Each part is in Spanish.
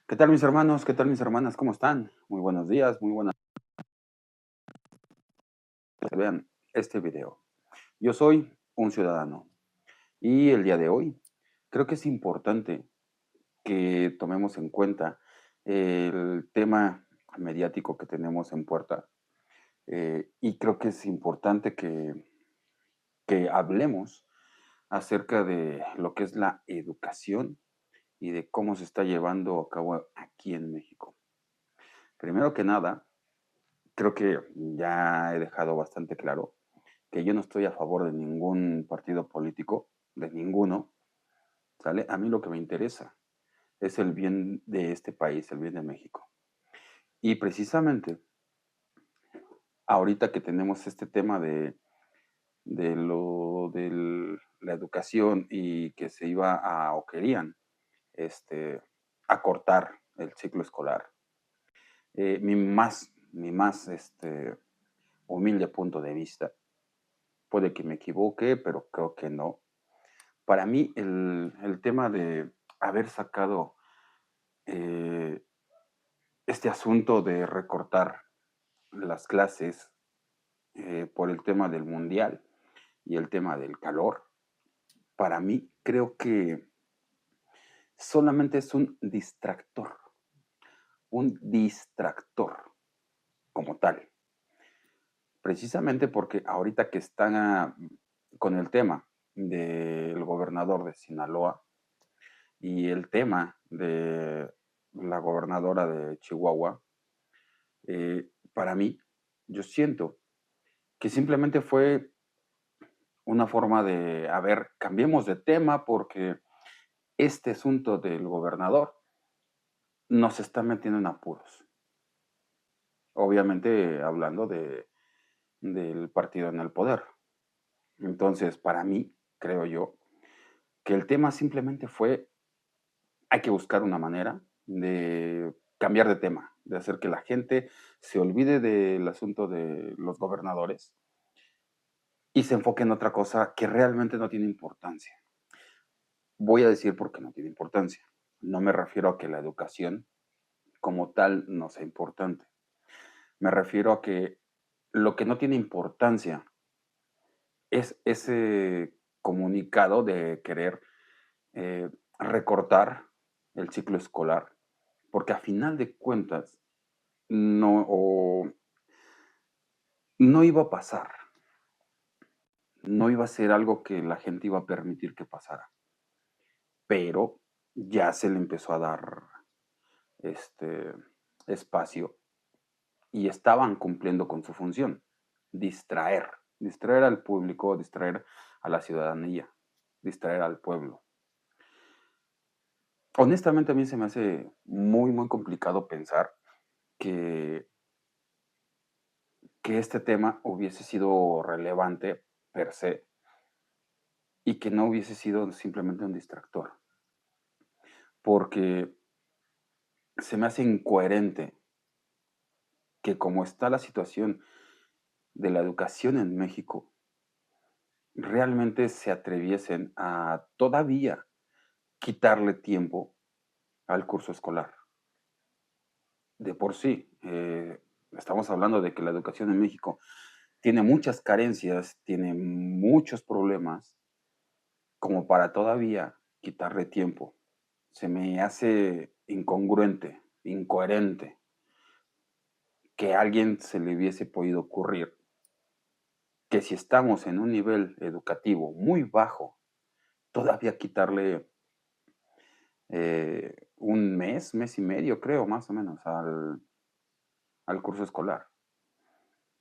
¿Qué tal mis hermanos? ¿Qué tal mis hermanas? ¿Cómo están? Muy buenos días, muy buenas que vean este video. Yo soy un ciudadano y el día de hoy creo que es importante que tomemos en cuenta el tema mediático que tenemos en puerta y creo que es importante que hablemos acerca de lo que es la educación y de cómo se está llevando a cabo aquí en México. Primero que nada, creo que ya he dejado bastante claro que yo no estoy a favor de ningún partido político, de ninguno, ¿sale? A mí lo que me interesa es el bien de este país, el bien de México. Y precisamente ahorita que tenemos este tema de la educación y que se iba a, o querían, este, acortar el ciclo escolar, mi más humilde punto de vista, puede que me equivoque, pero creo que no. Para mí, el tema de haber sacado eh, este asunto de recortar las clases por el tema del mundial y el tema del calor, para mí creo que solamente es un distractor como tal. Precisamente porque ahorita que están con el tema del gobernador de Sinaloa, y el tema de la gobernadora de Chihuahua, para mí, yo siento que simplemente fue una forma de, a ver, cambiemos de tema porque este asunto del gobernador nos está metiendo en apuros. Obviamente hablando del partido en el poder. Entonces, para mí, creo yo, que el tema simplemente fue hay que buscar una manera de cambiar de tema, de hacer que la gente se olvide del asunto de los gobernadores y se enfoque en otra cosa que realmente no tiene importancia. Voy a decir por qué no tiene importancia. No me refiero a que la educación como tal no sea importante. Me refiero a que lo que no tiene importancia es ese comunicado de querer recortar el ciclo escolar, porque a final de cuentas no, no iba a pasar, no iba a ser algo que la gente iba a permitir que pasara, pero ya se le empezó a dar este espacio y estaban cumpliendo con su función, distraer, distraer al público, distraer a la ciudadanía, distraer al pueblo. Honestamente a mí se me hace muy, muy complicado pensar que, que este tema hubiese sido relevante per se y que no hubiese sido simplemente un distractor, porque se me hace incoherente que como está la situación de la educación en México, realmente se atreviesen a todavía quitarle tiempo al curso escolar. De por sí, estamos hablando de que la educación en México tiene muchas carencias, tiene muchos problemas, como para todavía quitarle tiempo. Se me hace incongruente, incoherente, que a alguien se le hubiese podido ocurrir que si estamos en un nivel educativo muy bajo, todavía quitarle un mes y medio, creo, más o menos, al curso escolar.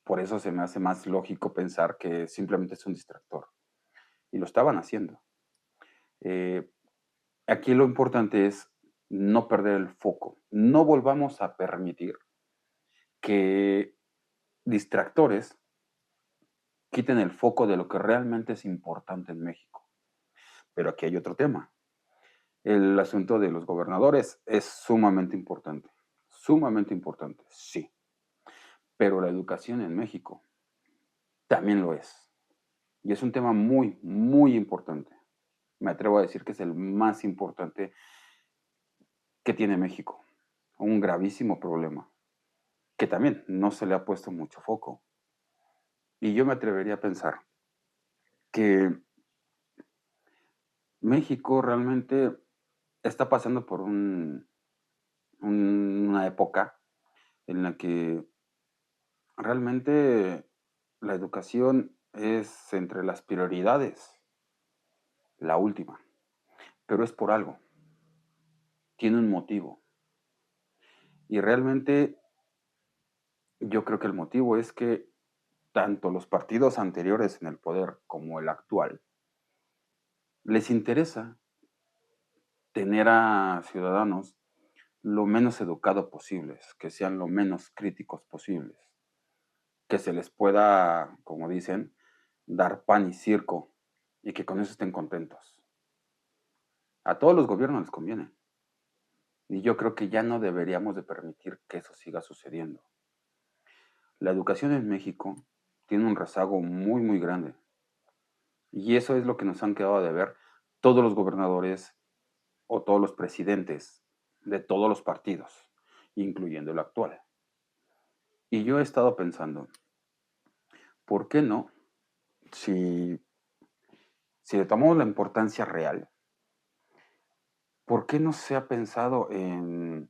Por eso se me hace más lógico pensar que simplemente es un distractor. Y lo estaban haciendo. Eh, Aquí lo importante es no perder el foco. No volvamos a permitir que distractores quiten el foco de lo que realmente es importante en México. Pero aquí hay otro tema. El asunto de los gobernadores es sumamente importante, sí, pero la educación en México también lo es. Y es un tema muy, muy importante. Me atrevo a decir que es el más importante que tiene México. un gravísimo problema, que también no se le ha puesto mucho foco. Y yo me atrevería a pensar que México realmente está pasando por una época en la que realmente la educación es entre las prioridades, la última, pero es por algo, tiene un motivo. Y realmente yo creo que el motivo es que tanto los partidos anteriores en el poder como el actual les interesa tener a ciudadanos lo menos educados posibles, que sean lo menos críticos posibles, que se les pueda, como dicen, dar pan y circo y que con eso estén contentos. A todos los gobiernos les conviene. Y yo creo que ya no deberíamos de permitir que eso siga sucediendo. La educación en México tiene un rezago muy, muy grande. Y eso es lo que nos han quedado de ver todos los gobernadores o todos los presidentes de todos los partidos, incluyendo el actual. Y yo he estado pensando, ¿por qué no? Si, si le tomamos la importancia real, ¿por qué no se ha pensado en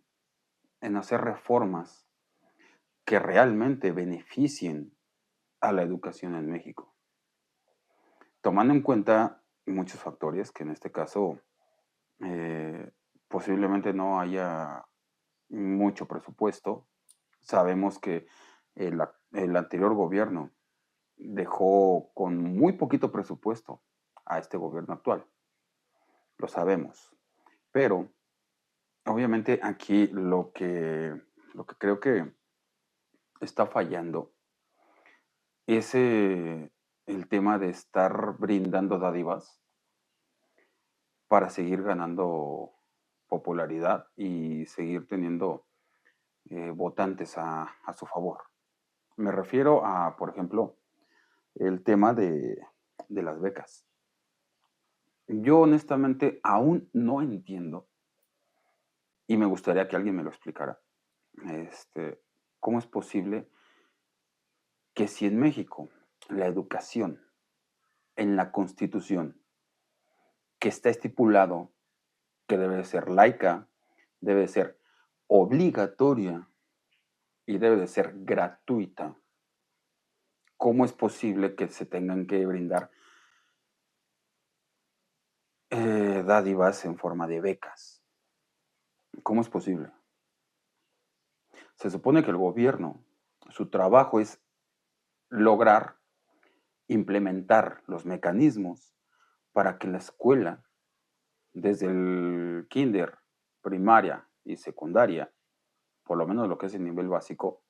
hacer reformas que realmente beneficien a la educación en México? Tomando en cuenta muchos factores, que en este caso eh, posiblemente no haya mucho presupuesto. Sabemos que el anterior gobierno dejó con muy poquito presupuesto a este gobierno actual. Lo sabemos. Pero obviamente aquí lo que creo que está fallando es el tema de estar brindando dádivas para seguir ganando popularidad y seguir teniendo votantes a su favor. Me refiero a, por ejemplo, el tema de las becas. Yo honestamente aún no entiendo, y me gustaría que alguien me lo explicara, cómo es posible que si en México la educación en la Constitución, que está estipulado que debe de ser laica, debe de ser obligatoria y debe de ser gratuita, ¿cómo es posible que se tengan que brindar dádivas en forma de becas? ¿Cómo es posible? Se supone que el gobierno, su trabajo es lograr implementar los mecanismos para que la escuela, desde el kinder, primaria y secundaria, por lo menos lo que es el nivel básico,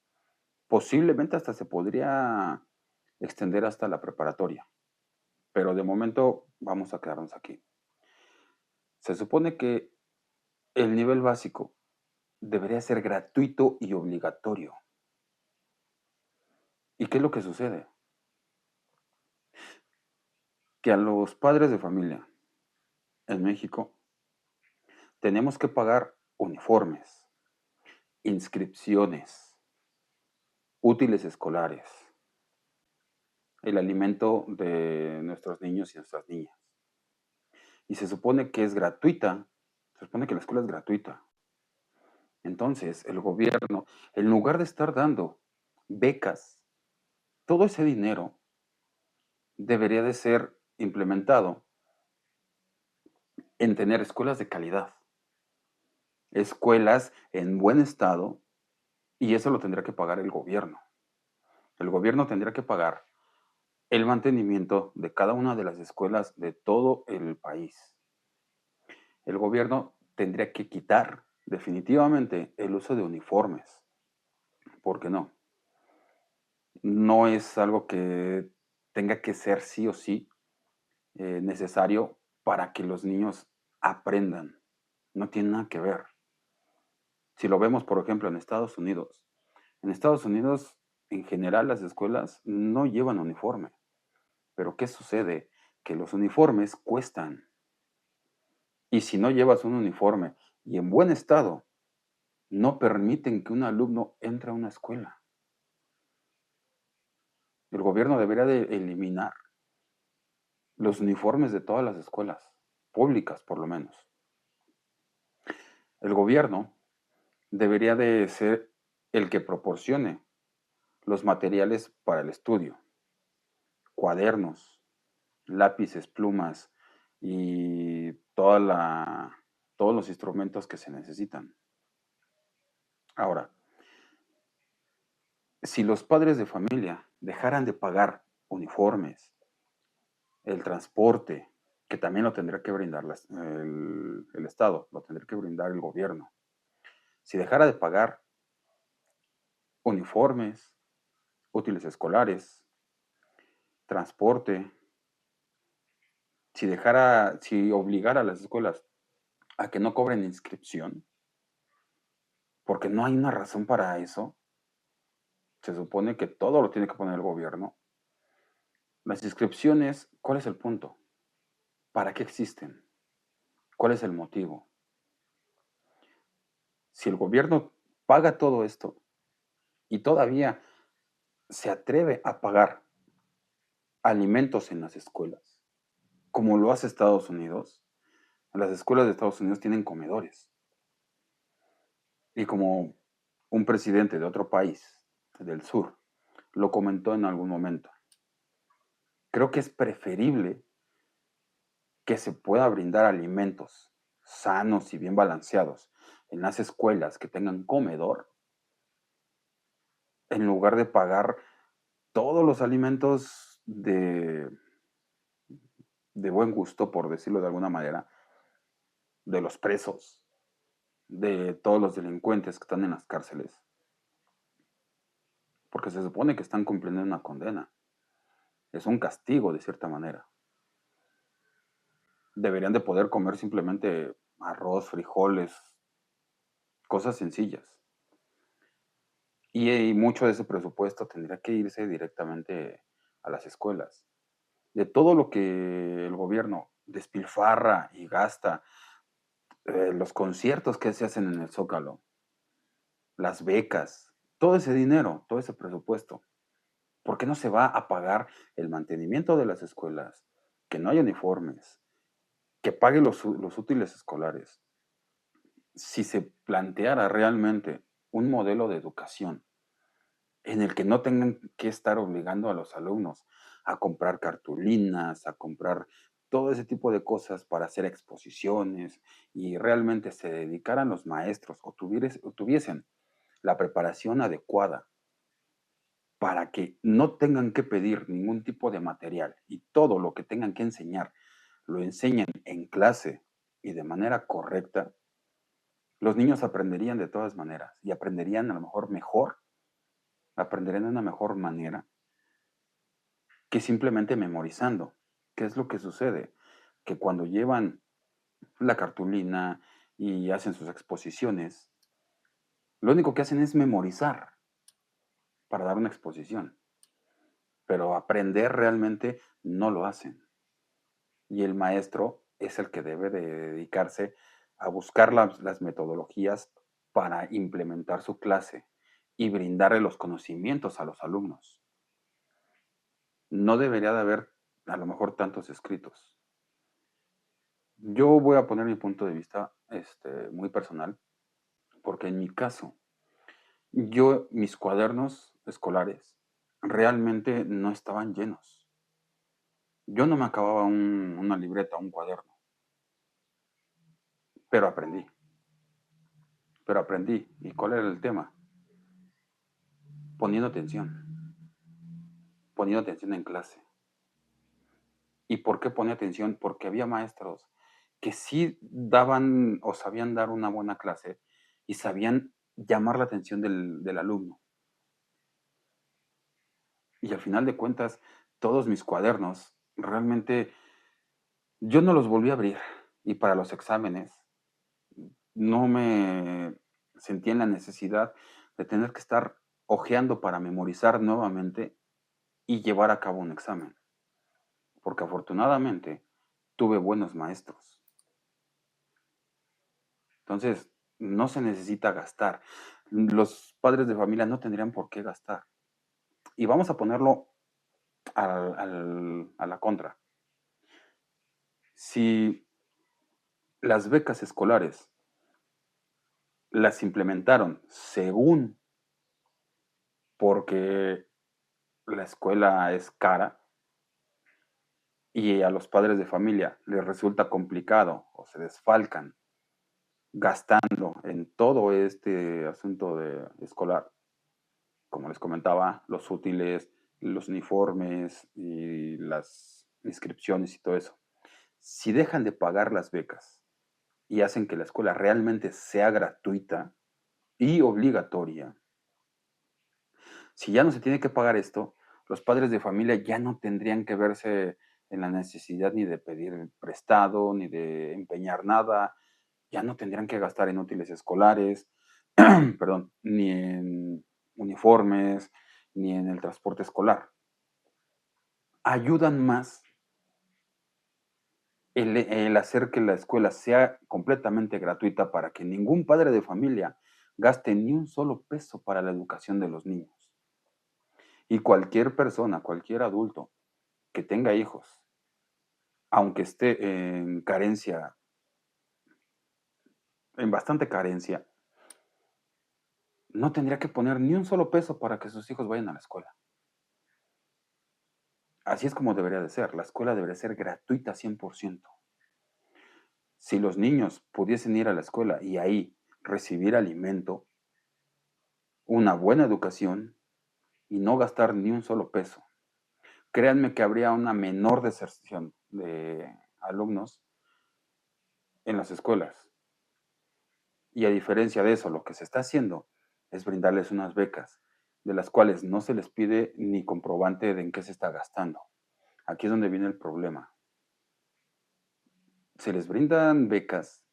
posiblemente hasta se podría extender hasta la preparatoria. Pero de momento vamos a quedarnos aquí. Se supone que el nivel básico debería ser gratuito y obligatorio. ¿Y qué es lo que sucede? Que a los padres de familia en México tenemos que pagar uniformes, inscripciones, útiles escolares, el alimento de nuestros niños y nuestras niñas. Y se supone que es gratuita, se supone que la escuela es gratuita. Entonces, el gobierno, en lugar de estar dando becas, todo ese dinero debería de ser implementado en tener escuelas de calidad, escuelas en buen estado, y eso lo tendría que pagar el gobierno. El gobierno tendría que pagar el mantenimiento de cada una de las escuelas de todo el país. El gobierno tendría que quitar definitivamente el uso de uniformes. ¿Por qué no? No es algo que tenga que ser sí o sí necesario para que los niños aprendan. No tiene nada que ver. Si lo vemos, por ejemplo, en Estados Unidos, en general, las escuelas no llevan uniforme. Pero ¿qué sucede? Que los uniformes cuestan. Y si no llevas un uniforme y en buen estado, no permiten que un alumno entre a una escuela. El gobierno debería de eliminar los uniformes de todas las escuelas, públicas por lo menos. El gobierno debería de ser el que proporcione los materiales para el estudio, cuadernos, lápices, plumas y todos los instrumentos que se necesitan. Ahora, si los padres de familia dejaran de pagar uniformes, el transporte, que también lo tendría que brindar el Estado, lo tendría que brindar el gobierno. Si dejara de pagar uniformes, útiles escolares, transporte, si obligara a las escuelas a que no cobren inscripción, porque no hay una razón para eso, se supone que todo lo tiene que poner el gobierno. Las inscripciones, ¿cuál es el punto? ¿Para qué existen? ¿Cuál es el motivo? Si el gobierno paga todo esto y todavía se atreve a pagar alimentos en las escuelas, como lo hace Estados Unidos, las escuelas de Estados Unidos tienen comedores. Y como un presidente de otro país, del sur, lo comentó en algún momento, creo que es preferible que se pueda brindar alimentos sanos y bien balanceados en las escuelas que tengan comedor, en lugar de pagar todos los alimentos de buen gusto, por decirlo de alguna manera, de los presos, de todos los delincuentes que están en las cárceles, porque se supone que están cumpliendo una condena. Es un castigo de cierta manera. Deberían de poder comer simplemente arroz, frijoles, cosas sencillas. Y mucho de ese presupuesto tendría que irse directamente a las escuelas. De todo lo que el gobierno despilfarra y gasta, los conciertos que se hacen en el Zócalo, las becas, todo ese dinero, todo ese presupuesto, ¿por qué no se va a pagar el mantenimiento de las escuelas? Que no haya uniformes, que pague los útiles escolares. Si se planteara realmente un modelo de educación en el que no tengan que estar obligando a los alumnos a comprar cartulinas, a comprar todo ese tipo de cosas para hacer exposiciones y realmente se dedicaran los maestros o tuviesen la preparación adecuada para que no tengan que pedir ningún tipo de material y todo lo que tengan que enseñar lo enseñen en clase y de manera correcta, los niños aprenderían de todas maneras y aprenderían a lo mejor, aprenderían de una mejor manera que simplemente memorizando. ¿Qué es lo que sucede? Que cuando llevan la cartulina y hacen sus exposiciones, lo único que hacen es memorizar para dar una exposición, pero aprender realmente no lo hacen. Y el maestro es el que debe de dedicarse a buscar las metodologías para implementar su clase y brindarle los conocimientos a los alumnos. No debería de haber a lo mejor tantos escritos. Yo voy a poner mi punto de vista muy personal, porque en mi caso, mis cuadernos escolares realmente no estaban llenos. Yo no me acababa una libreta, un cuaderno, pero aprendí, pero aprendí. ¿Y cuál era el tema? Poniendo poniendo atención en clase. ¿Y por qué ponía atención? Porque había maestros que sí daban o sabían dar una buena clase y sabían llamar la atención del alumno. Y al final de cuentas, todos mis cuadernos, realmente yo no los volví a abrir. Y para los exámenes, no me sentí en la necesidad de tener que estar hojeando para memorizar nuevamente y llevar a cabo un examen. Porque afortunadamente tuve buenos maestros. Entonces, no se necesita gastar. Los padres de familia no tendrían por qué gastar. Y vamos a ponerlo a la contra. Si las becas escolares las implementaron según porque la escuela es cara y a los padres de familia les resulta complicado o se desfalcan gastando en todo este asunto de escolar, como les comentaba, los útiles, los uniformes y las inscripciones y todo eso. Si dejan de pagar las becas y hacen que la escuela realmente sea gratuita y obligatoria, si ya no se tiene que pagar esto, los padres de familia ya no tendrían que verse en la necesidad ni de pedir prestado, ni de empeñar nada, ya no tendrían que gastar en útiles escolares, perdón, ni en uniformes, ni en el transporte escolar. Ayudan más el hacer que la escuela sea completamente gratuita para que ningún padre de familia gaste ni un solo peso para la educación de los niños. Y cualquier persona, cualquier adulto que tenga hijos, aunque esté en carencia, en bastante carencia, no tendría que poner ni un solo peso para que sus hijos vayan a la escuela. Así es como debería de ser. La escuela debería ser gratuita 100%. Si los niños pudiesen ir a la escuela y ahí recibir alimento, una buena educación y no gastar ni un solo peso, créanme que habría una menor deserción de alumnos en las escuelas. Y a diferencia de eso, lo que se está haciendo es brindarles unas becas, de las cuales no se les pide ni comprobante de en qué se está gastando. Aquí es donde viene el problema. Se les brindan becas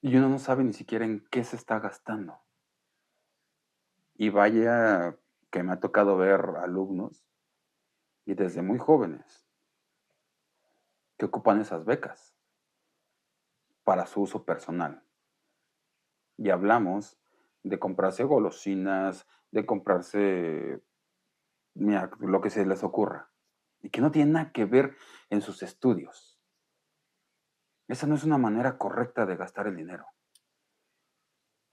y uno no sabe ni siquiera en qué se está gastando. Y vaya que me ha tocado ver alumnos, y desde muy jóvenes, que ocupan esas becas para su uso personal. Y hablamos de comprarse golosinas, de comprarse, mira, lo que se les ocurra, y que no tiene nada que ver en sus estudios. Esa no es una manera correcta de gastar el dinero.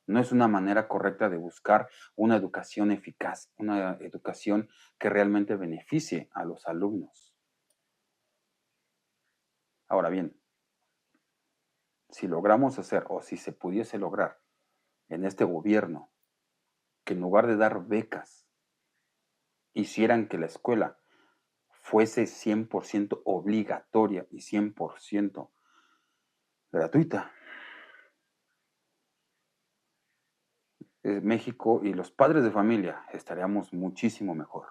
No es una manera correcta de buscar una educación eficaz, una educación que realmente beneficie a los alumnos. Ahora bien, si logramos hacer o si se pudiese lograr en este gobierno que en lugar de dar becas, hicieran que la escuela fuese 100% obligatoria y 100% gratuita, México y los padres de familia estaríamos muchísimo mejor.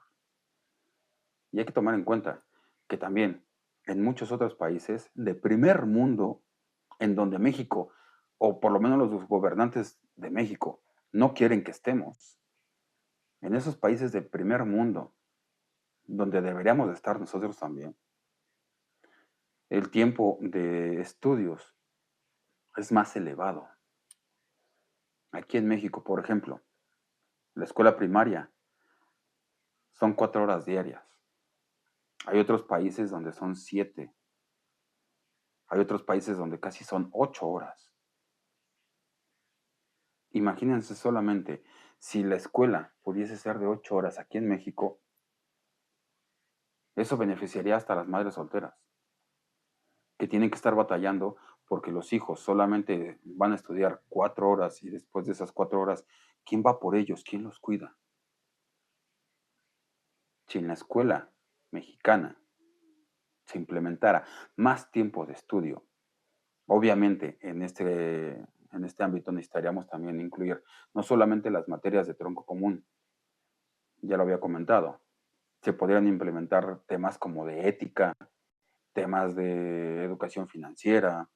Y hay que tomar en cuenta que también en muchos otros países de primer mundo, en donde México, o por lo menos los gobernantes de México, no quieren que estemos, en esos países de primer mundo, donde deberíamos de estar nosotros también, el tiempo de estudios es más elevado. Aquí en México, por ejemplo, la escuela primaria son 4 horas diarias. Hay otros países donde son 7. Hay otros países donde casi son 8 horas. Imagínense solamente si la escuela pudiese ser de 8 horas aquí en México, eso beneficiaría hasta a las madres solteras, que tienen que estar batallando porque los hijos solamente van a estudiar 4 horas y después de esas 4 horas, ¿quién va por ellos? ¿Quién los cuida? Si en la escuela mexicana se implementara más tiempo de estudio, obviamente en este ámbito necesitaríamos también incluir no solamente las materias de tronco común, ya lo había comentado, se podrían implementar temas como de ética, temas de educación financiera,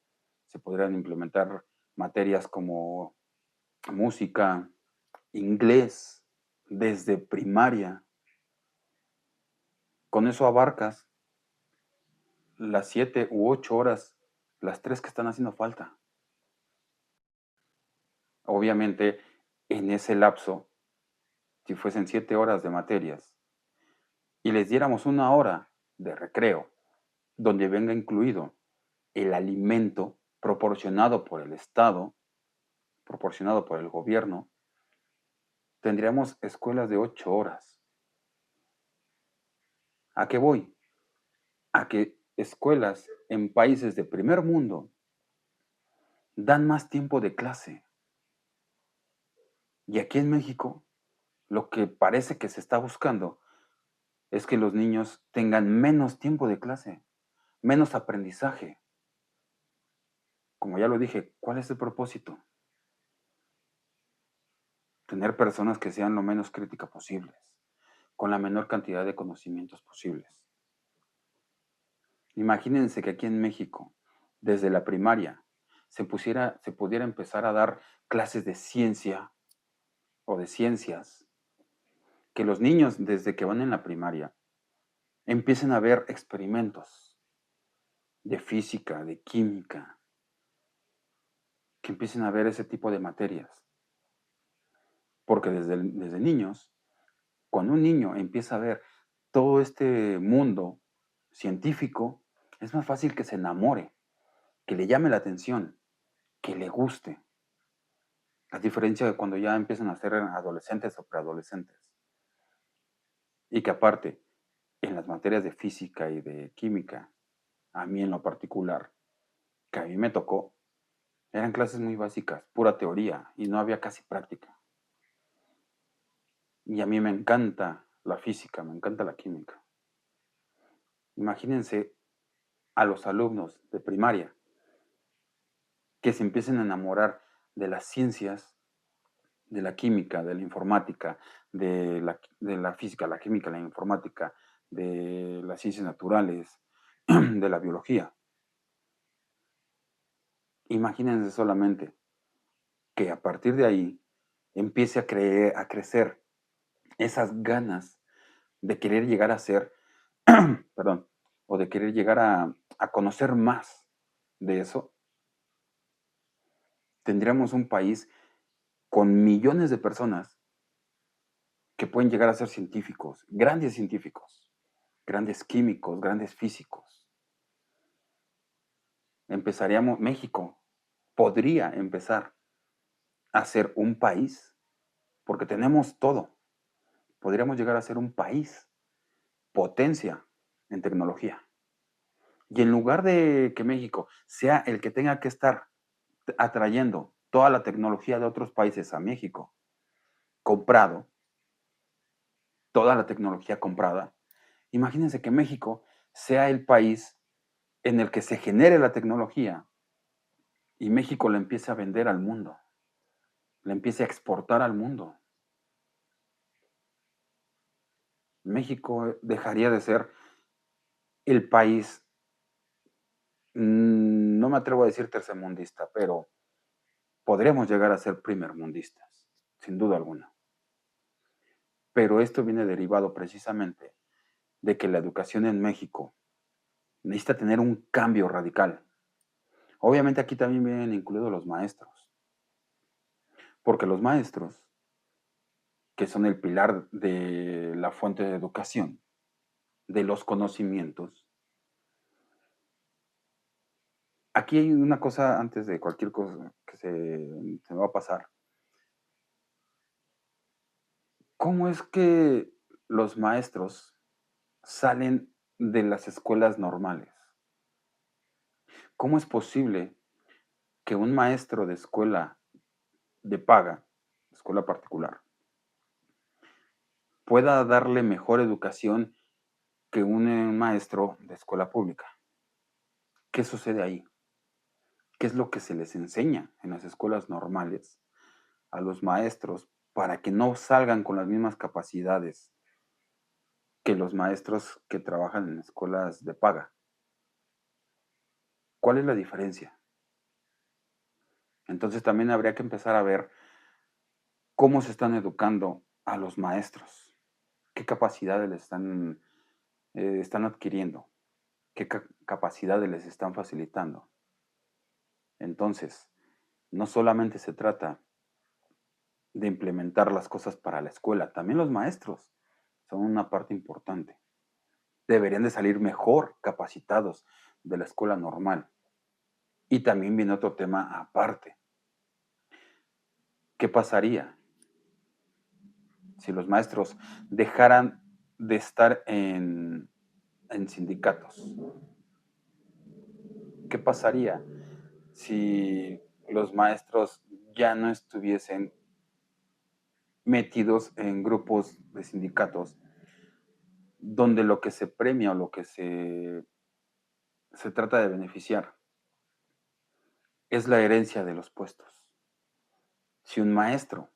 se podrían implementar materias como música, inglés, desde primaria. Con eso abarcas las 7 u 8 horas, las 3 que están haciendo falta. Obviamente, en ese lapso, si fuesen 7 horas de materias y les diéramos 1 hora de recreo, donde venga incluido el alimento proporcionado por el Estado, proporcionado por el gobierno, tendríamos escuelas de 8 horas. ¿A qué voy? A que escuelas en países de primer mundo dan más tiempo de clase. Y aquí en México, lo que parece que se está buscando es que los niños tengan menos tiempo de clase, menos aprendizaje. Como ya lo dije, ¿cuál es el propósito? Tener personas que sean lo menos críticas posibles, con la menor cantidad de conocimientos posibles. Imagínense que aquí en México, desde la primaria, se pudiera empezar a dar clases de ciencia o de ciencias, que los niños desde que van en la primaria empiecen a ver experimentos de física, de química, que empiecen a ver ese tipo de materias. Porque desde niños, cuando un niño empieza a ver todo este mundo científico, es más fácil que se enamore, que le llame la atención, que le guste. A diferencia de cuando ya empiezan a ser adolescentes o preadolescentes. Y que aparte, en las materias de física y de química, a mí en lo particular, que a mí me tocó, eran clases muy básicas, pura teoría, y no había casi práctica. Y a mí me encanta la física, me encanta la química. Imagínense a los alumnos de primaria que se empiecen a enamorar de las ciencias, de la química, de la informática, de la física, la química, la informática, de las ciencias naturales, de la biología. Imagínense solamente que a partir de ahí empiece a crecer esas ganas de querer llegar a ser, perdón, o de querer llegar a conocer más de eso, tendríamos un país con millones de personas que pueden llegar a ser científicos, grandes químicos, grandes físicos. México podría empezar a ser un país, porque tenemos todo. Podríamos llegar a ser un país, potencia en tecnología. Y en lugar de que México sea el que tenga que estar atrayendo toda la tecnología de otros países a México, comprado, toda la tecnología comprada, imagínense que México sea el país en el que se genere la tecnología y México la empiece a vender al mundo, la empiece a exportar al mundo. México dejaría de ser el país, no me atrevo a decir tercermundista, pero podríamos llegar a ser primermundistas, sin duda alguna. Pero esto viene derivado precisamente de que la educación en México necesita tener un cambio radical. Obviamente aquí también vienen incluidos los maestros, porque los maestros, que son el pilar de la fuente de educación, de los conocimientos, aquí hay una cosa antes de cualquier cosa que se me va a pasar. ¿Cómo es que los maestros salen de las escuelas normales? ¿Cómo es posible que un maestro de escuela de paga, escuela particular, pueda darle mejor educación que un maestro de escuela pública? ¿Qué sucede ahí? ¿Qué es lo que se les enseña en las escuelas normales a los maestros para que no salgan con las mismas capacidades que los maestros que trabajan en escuelas de paga? ¿Cuál es la diferencia? Entonces también habría que empezar a ver cómo se están educando a los maestros, qué capacidades están adquiriendo, qué capacidades les están facilitando. Entonces, no solamente se trata de implementar las cosas para la escuela. También los maestros son una parte importante. Deberían de salir mejor capacitados de la escuela normal. Y también viene otro tema aparte. ¿Qué pasaría si los maestros dejaran de estar en sindicatos? ¿Qué pasaría si los maestros ya no estuviesen metidos en grupos de sindicatos donde lo que se premia o lo que se trata de beneficiar es la herencia de los puestos? Si un maestro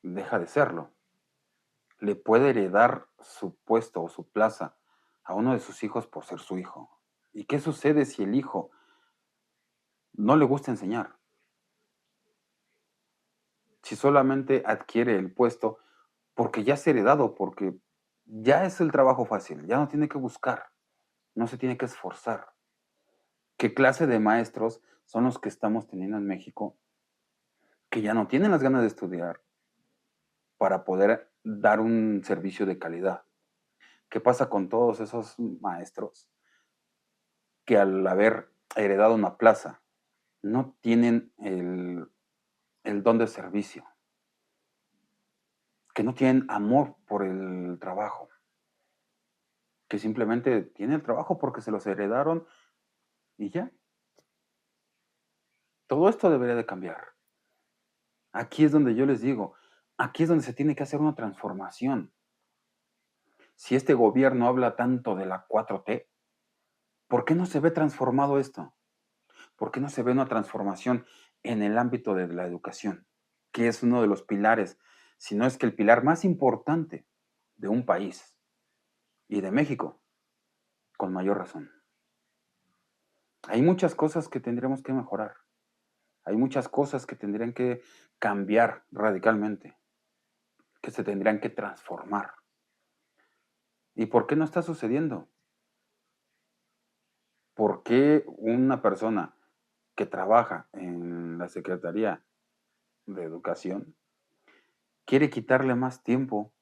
deja de serlo, le puede heredar su puesto o su plaza a uno de sus hijos por ser su hijo. ¿Y qué sucede si el hijo no le gusta enseñar? Si solamente adquiere el puesto porque ya es heredado, porque ya es el trabajo fácil, ya no tiene que buscar, no se tiene que esforzar. ¿Qué clase de maestros son los que estamos teniendo en México que ya no tienen las ganas de estudiar para poder dar un servicio de calidad? ¿Qué pasa con todos esos maestros que al haber heredado una plaza no tienen el don de servicio, que no tienen amor por el trabajo, que simplemente tienen el trabajo porque se los heredaron y ya? Todo esto debería de cambiar. Aquí es donde yo les digo, aquí es donde se tiene que hacer una transformación. Si este gobierno habla tanto de la 4T, ¿por qué no se ve transformado esto? ¿Por qué no se ve una transformación en el ámbito de la educación, que es uno de los pilares, si no es que el pilar más importante de un país y de México, con mayor razón? Hay muchas cosas que tendremos que mejorar, hay muchas cosas que tendrían que cambiar radicalmente, que se tendrían que transformar. ¿Y por qué no está sucediendo? ¿Por qué una persona que trabaja en la Secretaría de Educación quiere quitarle más tiempo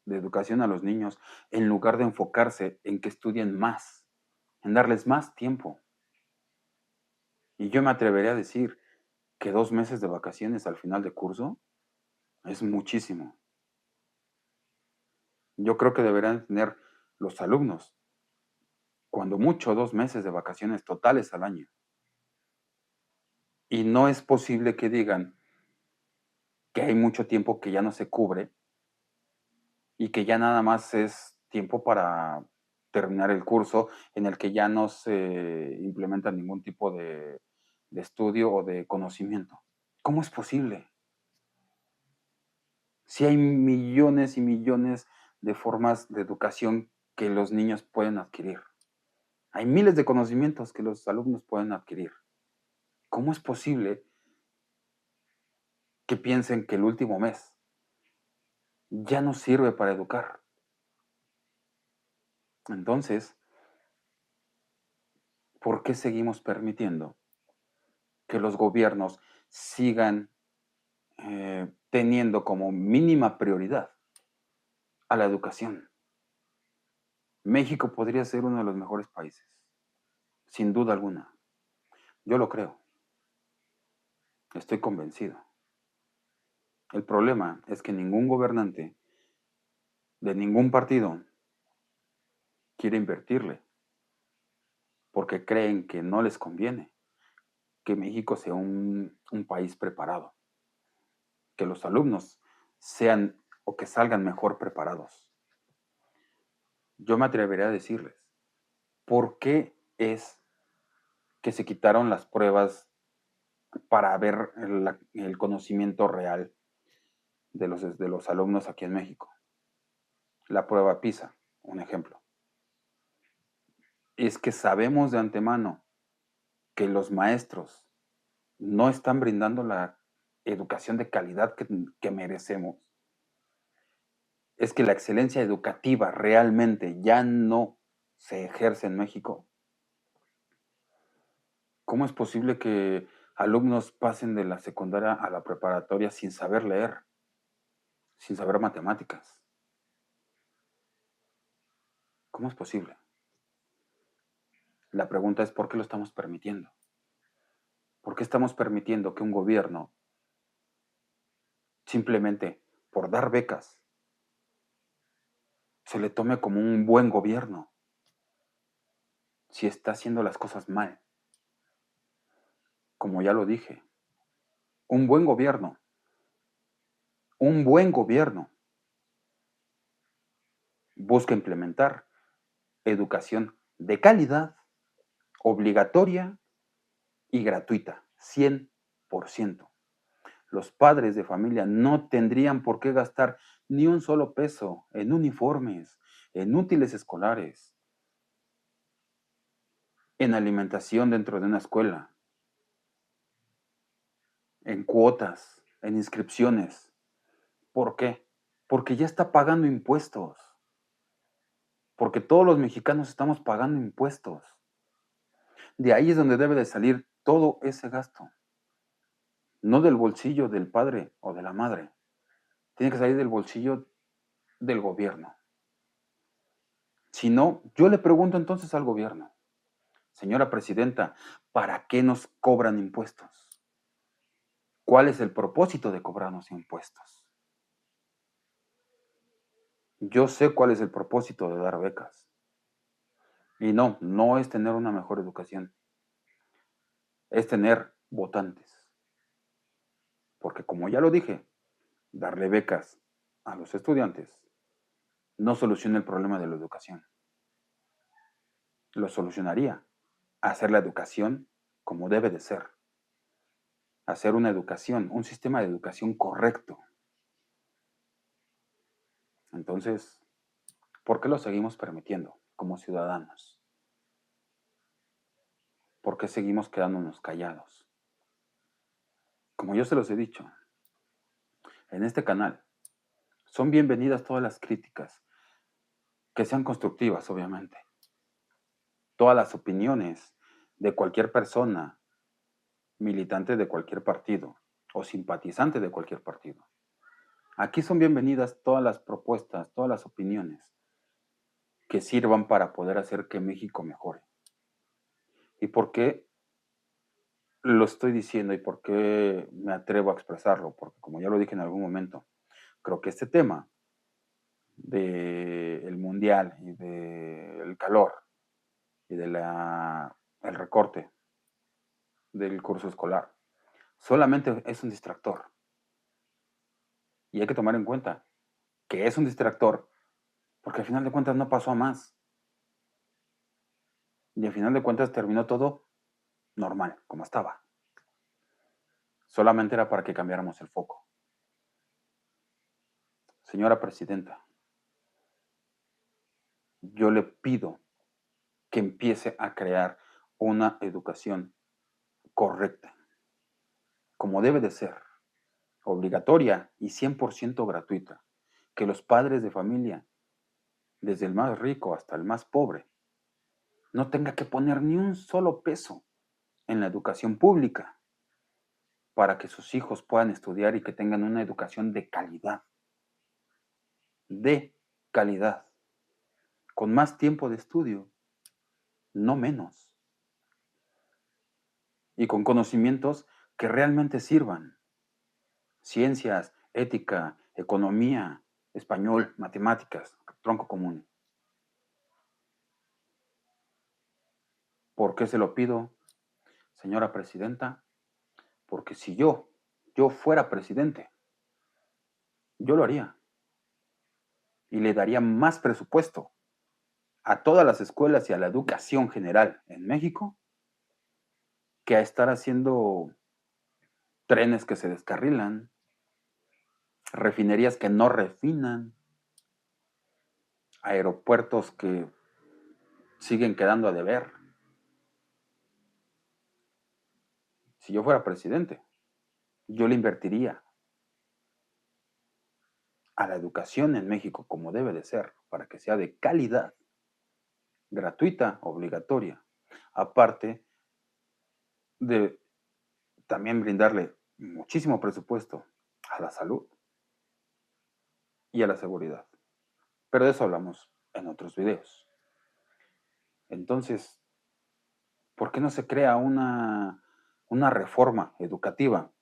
de educación a los niños en lugar de enfocarse en que estudien más, en darles más tiempo? Y yo me atrevería a decir que 2 meses de vacaciones al final de curso es muchísimo. Yo creo que deberían tener los alumnos, cuando mucho, 2 meses de vacaciones totales al año. Y no es posible que digan que hay mucho tiempo que ya no se cubre y que ya nada más es tiempo para terminar el curso en el que ya no se implementa ningún tipo de estudio o de conocimiento. ¿Cómo es posible? Si hay millones y millones de formas de educación que los niños pueden adquirir. Hay miles de conocimientos que los alumnos pueden adquirir. ¿Cómo es posible que piensen que el último mes ya no sirve para educar? Entonces, ¿por qué seguimos permitiendo que los gobiernos sigan teniendo como mínima prioridad a la educación? México podría ser uno de los mejores países, sin duda alguna. Yo lo creo, estoy convencido. El problema es que ningún gobernante de ningún partido quiere invertirle porque creen que no les conviene que México sea un país preparado, que los alumnos sean o que salgan mejor preparados. Yo me atrevería a decirles, ¿por qué es que se quitaron las pruebas para ver el conocimiento real de los alumnos aquí en México? La prueba PISA, un ejemplo. Es que sabemos de antemano que los maestros no están brindando la educación de calidad que merecemos. Es que la excelencia educativa realmente ya no se ejerce en México. ¿Cómo es posible que alumnos pasen de la secundaria a la preparatoria sin saber leer, sin saber matemáticas. ¿Cómo es posible? La pregunta es, ¿por qué lo estamos permitiendo? ¿Por qué estamos permitiendo que un gobierno, simplemente por dar becas, se le tome como un buen gobierno si está haciendo las cosas mal? Como ya lo dije, un buen gobierno, un buen gobierno busca implementar educación de calidad, obligatoria y gratuita, 100%. Los padres de familia no tendrían por qué gastar ni un solo peso en uniformes, en útiles escolares, en alimentación dentro de una escuela, en cuotas, en inscripciones. ¿Por qué? Porque ya está pagando impuestos. Porque todos los mexicanos estamos pagando impuestos. De ahí es donde debe de salir todo ese gasto. No del bolsillo del padre o de la madre. Tiene que salir del bolsillo del gobierno. Si no, yo le pregunto entonces al gobierno, señora presidenta, ¿para qué nos cobran impuestos? ¿Cuál es el propósito de cobrarnos impuestos? Yo sé cuál es el propósito de dar becas. Y no, no es tener una mejor educación, es tener votantes. Porque como ya lo dije, darle becas a los estudiantes no soluciona el problema de la educación. Lo solucionaría hacer la educación como debe de ser. Hacer una educación, un sistema de educación correcto. Entonces, ¿por qué lo seguimos permitiendo como ciudadanos? ¿Por qué seguimos quedándonos callados? Como yo se los he dicho, en este canal son bienvenidas todas las críticas, que sean constructivas, obviamente. Todas las opiniones de cualquier persona, militante de cualquier partido o simpatizante de cualquier partido. Aquí son bienvenidas todas las propuestas, todas las opiniones que sirvan para poder hacer que México mejore. ¿Y por qué lo estoy diciendo y por qué me atrevo a expresarlo? Porque como ya lo dije en algún momento, creo que este tema del mundial y del calor y de el recorte del curso escolar solamente es un distractor. Y hay que tomar en cuenta que es un distractor porque al final de cuentas no pasó a más. Y al final de cuentas terminó todo normal, como estaba. Solamente era para que cambiáramos el foco. Señora presidenta, yo le pido que empiece a crear una educación correcta, como debe de ser, obligatoria y 100% gratuita. Que los padres de familia, desde el más rico hasta el más pobre, no tenga que poner ni un solo peso en la educación pública para que sus hijos puedan estudiar y que tengan una educación de calidad, con más tiempo de estudio, no menos, y con conocimientos que realmente sirvan. Ciencias, ética, economía, español, matemáticas, tronco común. ¿Por qué se lo pido, señora presidenta? Porque si yo fuera presidente, yo lo haría y le daría más presupuesto a todas las escuelas y a la educación general en México que a estar haciendo trenes que se descarrilan, refinerías que no refinan, aeropuertos que siguen quedando a deber. Si yo fuera presidente, yo le invertiría a la educación en México como debe de ser, para que sea de calidad, gratuita, obligatoria, aparte de también brindarle muchísimo presupuesto a la salud y a la seguridad. Pero de eso hablamos en otros videos. Entonces, ¿por qué no se crea una reforma educativa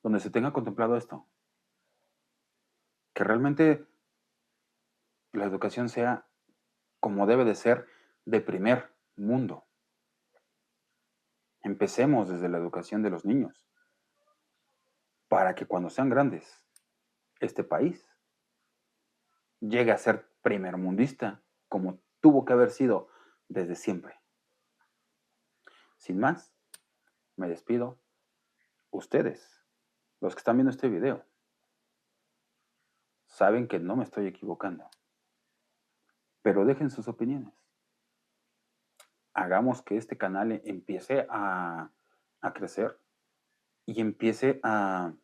donde se tenga contemplado esto? Que realmente la educación sea como debe de ser de primer mundo. Empecemos desde la educación de los niños para que cuando sean grandes, este país llegue a ser primermundista como tuvo que haber sido desde siempre. Sin más, me despido. Ustedes, los que están viendo este video, saben que no me estoy equivocando, pero dejen sus opiniones. Hagamos que este canal empiece a crecer y empiece a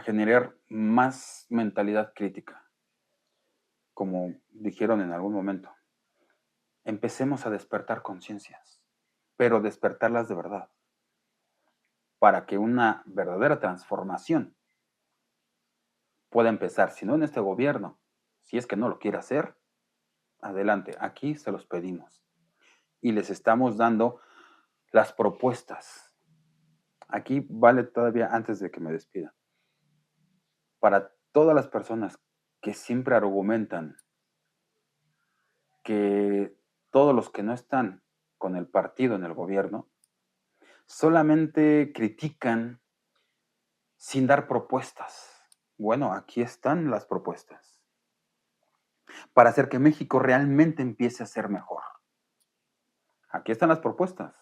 generar más mentalidad crítica, como dijeron en algún momento. Empecemos a despertar conciencias, pero despertarlas de verdad, para que una verdadera transformación pueda empezar, si no en este gobierno, si es que no lo quiere hacer, adelante, aquí se los pedimos. Y les estamos dando las propuestas. Aquí vale todavía antes de que me despida. Para todas las personas que siempre argumentan que todos los que no están con el partido en el gobierno solamente critican sin dar propuestas. Bueno, aquí están las propuestas para hacer que México realmente empiece a ser mejor. Aquí están las propuestas.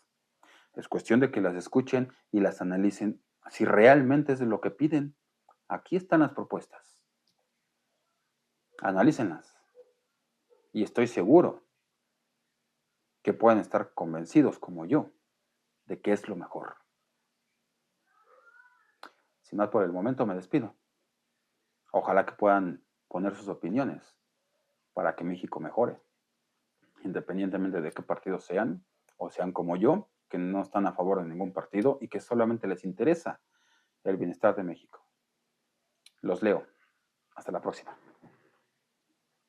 Es cuestión de que las escuchen y las analicen si realmente es de lo que piden. Aquí están las propuestas. Analícenlas. Y estoy seguro que pueden estar convencidos como yo de que es lo mejor. Sin más por el momento me despido. Ojalá que puedan poner sus opiniones para que México mejore, independientemente de qué partido sean, o sean como yo, que no están a favor de ningún partido y que solamente les interesa el bienestar de México. Los leo. Hasta la próxima.